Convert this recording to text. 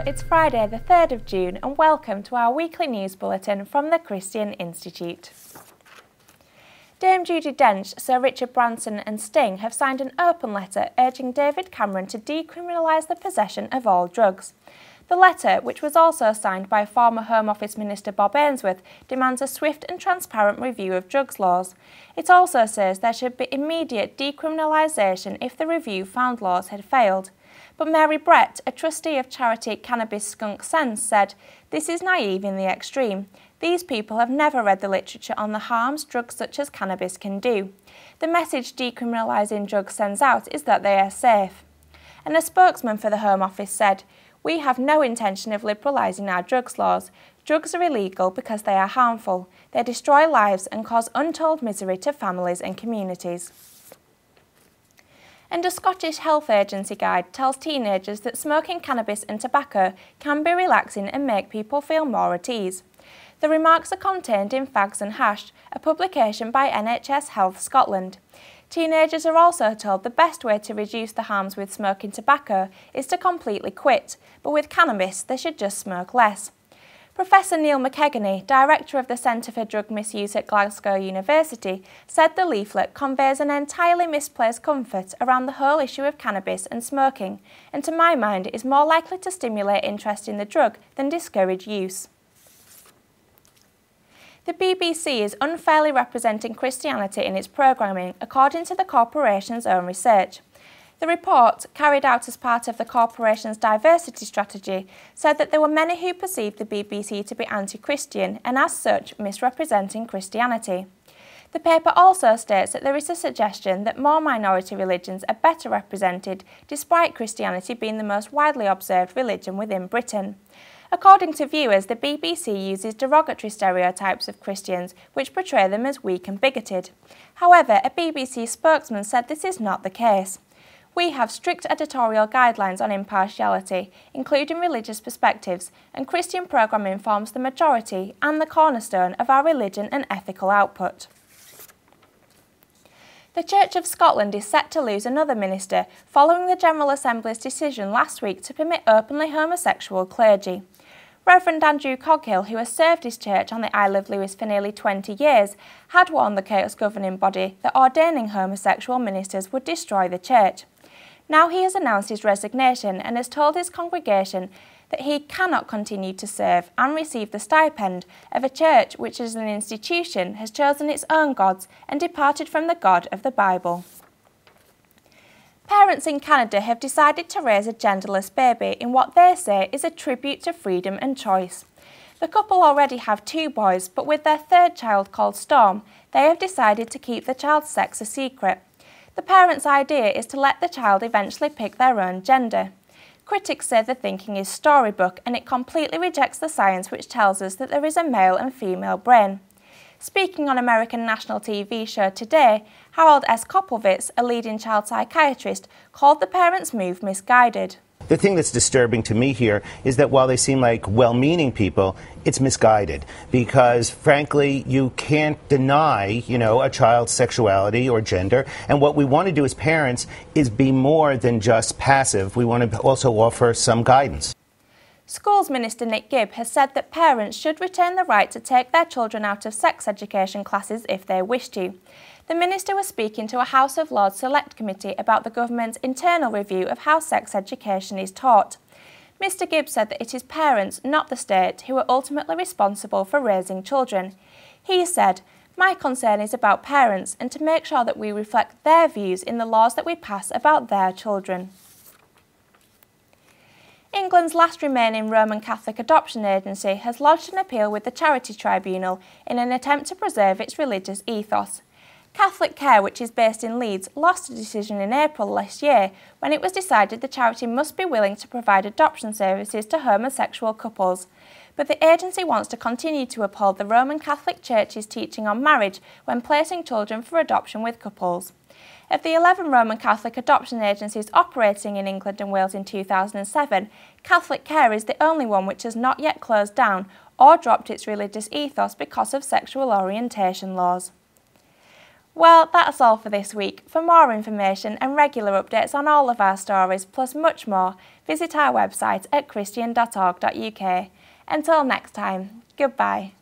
Hello, it's Friday the 3rd of June and welcome to our weekly news bulletin from the Christian Institute. Dame Judi Dench, Sir Richard Branson and Sting have signed an open letter urging David Cameron to decriminalise the possession of all drugs. The letter, which was also signed by former Home Office Minister Bob Ainsworth, demands a swift and transparent review of drugs laws. It also says there should be immediate decriminalisation if the review found laws had failed. But Mary Brett, a trustee of charity Cannabis Skunk Sense, said, "This is naive in the extreme. These people have never read the literature on the harms drugs such as cannabis can do. The message decriminalising drugs sends out is that they are safe." And a spokesman for the Home Office said, "We have no intention of liberalising our drugs laws. Drugs are illegal because they are harmful. They destroy lives and cause untold misery to families and communities." And a Scottish Health Agency guide tells teenagers that smoking cannabis and tobacco can be relaxing and make people feel more at ease. The remarks are contained in Fags and Hash, a publication by NHS Health Scotland. Teenagers are also told the best way to reduce the harms with smoking tobacco is to completely quit, but with cannabis they should just smoke less. Professor Neil McKegney, Director of the Centre for Drug Misuse at Glasgow University, said the leaflet conveys an entirely misplaced comfort around the whole issue of cannabis and smoking, and to my mind is more likely to stimulate interest in the drug than discourage use. The BBC is unfairly representing Christianity in its programming, according to the corporation's own research. The report, carried out as part of the corporation's diversity strategy, said that there were many who perceived the BBC to be anti-Christian and as such misrepresenting Christianity. The paper also states that there is a suggestion that more minority religions are better represented, despite Christianity being the most widely observed religion within Britain. According to viewers, the BBC uses derogatory stereotypes of Christians, which portray them as weak and bigoted. However, a BBC spokesman said this is not the case. "We have strict editorial guidelines on impartiality, including religious perspectives, and Christian programming forms the majority and the cornerstone of our religion and ethical output." The Church of Scotland is set to lose another minister following the General Assembly's decision last week to permit openly homosexual clergy. Reverend Andrew Coghill, who has served his church on the Isle of Lewis for nearly 20 years, had warned the Kirk's governing body that ordaining homosexual ministers would destroy the church. Now he has announced his resignation and has told his congregation that he cannot continue to serve and receive the stipend of a church which as an institution has chosen its own gods and departed from the God of the Bible. Parents in Canada have decided to raise a genderless baby in what they say is a tribute to freedom and choice. The couple already have 2 boys, but with their 3rd child called Storm, they have decided to keep the child's sex a secret. The parents' idea is to let the child eventually pick their own gender. Critics say the thinking is storybook and it completely rejects the science which tells us that there is a male and female brain. Speaking on American national TV show Today, Harold S. Koplowitz, a leading child psychiatrist, called the parents' move misguided. The thing that's disturbing to me here is that while they seem like well-meaning people, it's misguided because, frankly, you can't deny, a child's sexuality or gender. And what we want to do as parents is be more than just passive. We want to also offer some guidance. Schools Minister Nick Gibb has said that parents should retain the right to take their children out of sex education classes if they wish to. The minister was speaking to a House of Lords Select Committee about the government's internal review of how sex education is taught. Mr Gibb said that it is parents, not the state, who are ultimately responsible for raising children. He said, "My concern is about parents and to make sure that we reflect their views in the laws that we pass about their children." England's last remaining Roman Catholic adoption agency has lodged an appeal with the Charity Tribunal in an attempt to preserve its religious ethos. Catholic Care, which is based in Leeds, lost a decision in April last year when it was decided the charity must be willing to provide adoption services to homosexual couples. But the agency wants to continue to uphold the Roman Catholic Church's teaching on marriage when placing children for adoption with couples. Of the 11 Roman Catholic adoption agencies operating in England and Wales in 2007, Catholic Care is the only one which has not yet closed down or dropped its religious ethos because of sexual orientation laws. Well, that's all for this week. For more information and regular updates on all of our stories, plus much more, visit our website at christian.org.uk. Until next time, goodbye.